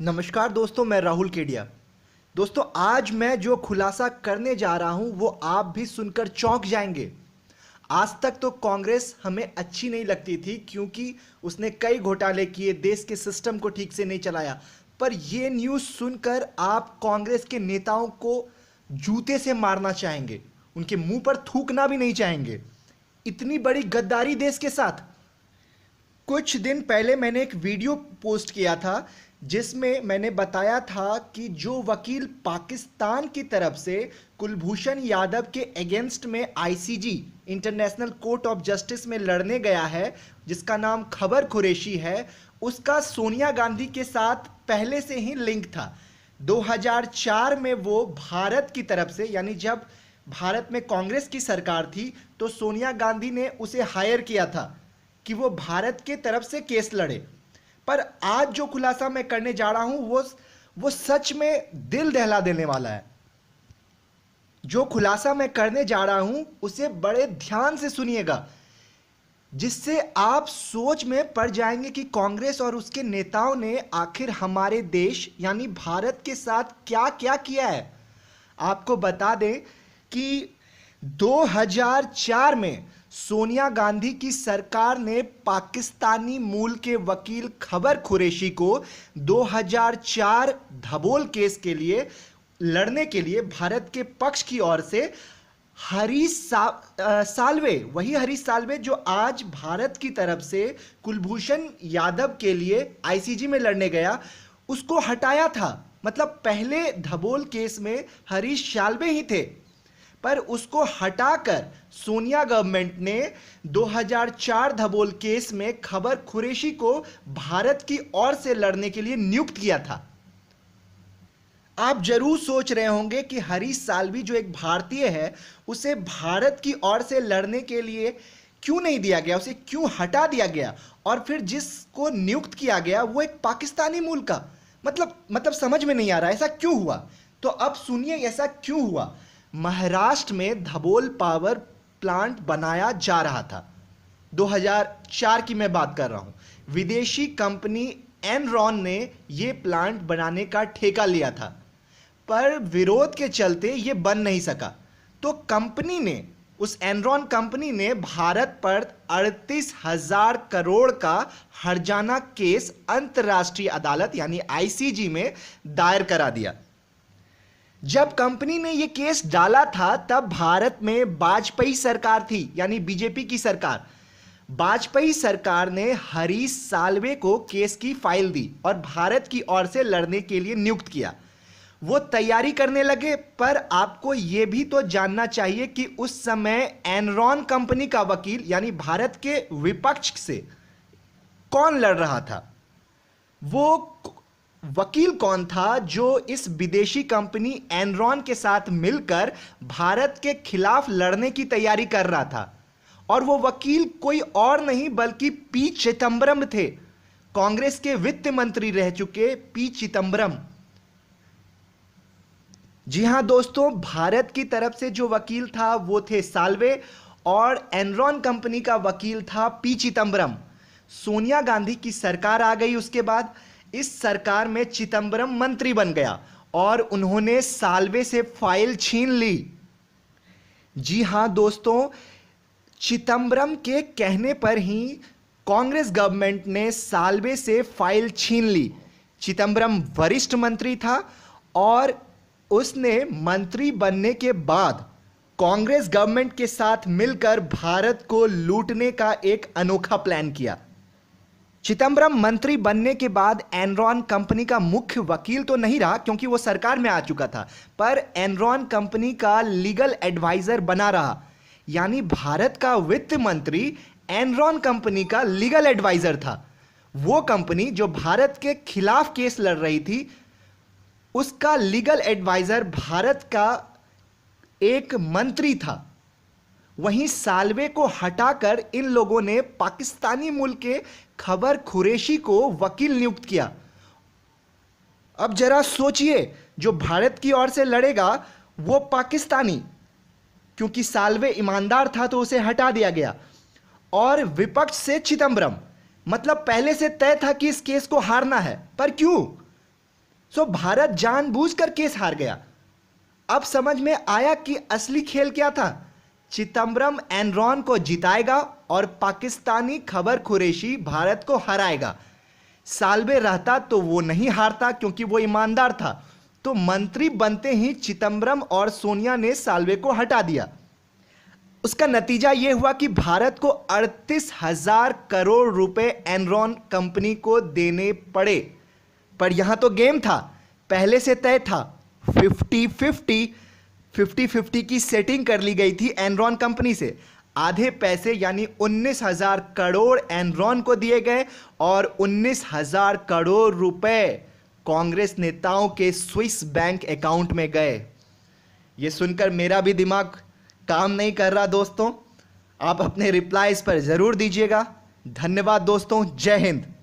नमस्कार दोस्तों, मैं राहुल केडिया। दोस्तों, आज मैं जो खुलासा करने जा रहा हूं वो आप भी सुनकर चौंक जाएंगे। आज तक तो कांग्रेस हमें अच्छी नहीं लगती थी क्योंकि उसने कई घोटाले किए, देश के सिस्टम को ठीक से नहीं चलाया। पर ये न्यूज़ सुनकर आप कांग्रेस के नेताओं को जूते से मारना चाहेंगे, उनके मुंह पर थूकना भी नहीं चाहेंगे। इतनी बड़ी गद्दारी देश के साथ। कुछ दिन पहले मैंने एक वीडियो पोस्ट किया था जिसमें मैंने बताया था कि जो वकील पाकिस्तान की तरफ से कुलभूषण यादव के अगेंस्ट में ICG international court of justice में लड़ने गया है, जिसका नाम खबर कुरैशी है, उसका सोनिया गांधी के साथ पहले से ही लिंक था। 2004 में वो भारत की तरफ से, यानी जब भारत में कांग्रेस की सरकार थी तो सोनिया गांधी ने उसे हायर किया था कि वो भारत के तरफ से केस लड़े। पर आज जो खुलासा मैं करने जा रहा हूं वो सच में दिल दहला देने वाला है। जो खुलासा मैं करने जा रहा हूं उसे बड़े ध्यान से सुनिएगा, जिससे आप सोच में पड़ जाएंगे कि कांग्रेस और उसके नेताओं ने आखिर हमारे देश यानी भारत के साथ क्या क्या किया है। आपको बता दें कि 2004 में सोनिया गांधी की सरकार ने पाकिस्तानी मूल के वकील खबर कुरैशी को 2004 धबोल केस के लिए लड़ने के लिए भारत के पक्ष की ओर से साल्वे, वही हरीश साल्वे जो आज भारत की तरफ से कुलभूषण यादव के लिए आईसीजी में लड़ने गया, उसको हटाया था। मतलब पहले धबोल केस में हरीश साल्वे ही थे, पर उसको हटाकर सोनिया गवर्नमेंट ने 2004 धबोल केस में खबर कुरैशी को भारत की ओर से लड़ने के लिए नियुक्त किया था। आप जरूर सोच रहे होंगे कि हरीश साल्वी जो एक भारतीय है उसे भारत की ओर से लड़ने के लिए क्यों नहीं दिया गया, उसे क्यों हटा दिया गया, और फिर जिसको नियुक्त किया गया वो एक पाकिस्तानी मूल का। मतलब समझ में नहीं आ रहा ऐसा क्यों हुआ। तो अब सुनिए ऐसा क्यों हुआ। महाराष्ट्र में धबोल पावर प्लांट बनाया जा रहा था। 2004 की मैं बात कर रहा हूं। विदेशी कंपनी एनरॉन ने यह प्लांट बनाने का ठेका लिया था, पर विरोध के चलते यह बन नहीं सका। तो कंपनी ने, उस एनरॉन कंपनी ने भारत पर 38,000 करोड़ का हर्जाना केस अंतर्राष्ट्रीय अदालत यानी आईसीजी में दायर करा दिया। जब कंपनी ने यह केस डाला था तब भारत में वाजपेयी सरकार थी, यानी बीजेपी की सरकार। वाजपेयी सरकार ने हरीश साल्वे को केस की फाइल दी और भारत की ओर से लड़ने के लिए नियुक्त किया। वो तैयारी करने लगे, पर आपको यह भी तो जानना चाहिए कि उस समय एनरॉन कंपनी का वकील यानी भारत के विपक्ष से कौन लड़ रहा था। वो वकील कौन था जो इस विदेशी कंपनी एनरॉन के साथ मिलकर भारत के खिलाफ लड़ने की तैयारी कर रहा था। और वो वकील कोई और नहीं बल्कि पी चिदंबरम थे, कांग्रेस के वित्त मंत्री रह चुके पी चिदंबरम। जी हां दोस्तों, भारत की तरफ से जो वकील था वो थे साल्वे और एनरॉन कंपनी का वकील था पी चिदंबरम। सोनिया गांधी की सरकार आ गई, उसके बाद इस सरकार में चिदंबरम मंत्री बन गया और उन्होंने साल्वे से फाइल छीन ली। जी हां दोस्तों, चिदंबरम के कहने पर ही कांग्रेस गवर्नमेंट ने साल्वे से फाइल छीन ली। चिदंबरम वरिष्ठ मंत्री था और उसने मंत्री बनने के बाद कांग्रेस गवर्नमेंट के साथ मिलकर भारत को लूटने का एक अनोखा प्लान किया। चिदंबरम मंत्री बनने के बाद एनरॉन कंपनी का मुख्य वकील तो नहीं रहा क्योंकि वो सरकार में आ चुका था, पर एनरॉन कंपनी का लीगल एडवाइजर बना रहा। यानी भारत का वित्त मंत्री एनरॉन कंपनी का लीगल एडवाइजर था। वो कंपनी जो भारत के खिलाफ केस लड़ रही थी, उसका लीगल एडवाइजर भारत का एक मंत्री था। वहीं साल्वे को हटाकर इन लोगों ने पाकिस्तानी मूल के खबर कुरैशी को वकील नियुक्त किया। अब जरा सोचिए, जो भारत की ओर से लड़ेगा वो पाकिस्तानी, क्योंकि साल्वे ईमानदार था तो उसे हटा दिया गया, और विपक्ष से चिदंबरम। मतलब पहले से तय था कि इस केस को हारना है, पर क्यों? सो भारत जानबूझकर केस हार गया। अब समझ में आया कि असली खेल क्या था। चिदम्बरम एनरॉन को जिताएगा और पाकिस्तानी खबर कुरैशी भारत को हराएगा। साल्वे रहता तो वो नहीं हारता क्योंकि वो ईमानदार था। तो मंत्री बनते ही चिदम्बरम और सोनिया ने साल्वे को हटा दिया। उसका नतीजा यह हुआ कि भारत को 38,000 करोड़ रुपए एनरॉन कंपनी को देने पड़े। पर यहां तो गेम था, पहले से तय था। 50-50 की सेटिंग कर ली गई थी एनरॉन कंपनी से। आधे पैसे यानी 19,000 करोड़ एनरॉन को दिए गए और 19,000 करोड़ रुपए कांग्रेस नेताओं के स्विस बैंक अकाउंट में गए। यह सुनकर मेरा भी दिमाग काम नहीं कर रहा दोस्तों। आप अपने रिप्लाईज पर जरूर दीजिएगा। धन्यवाद दोस्तों, जय हिंद।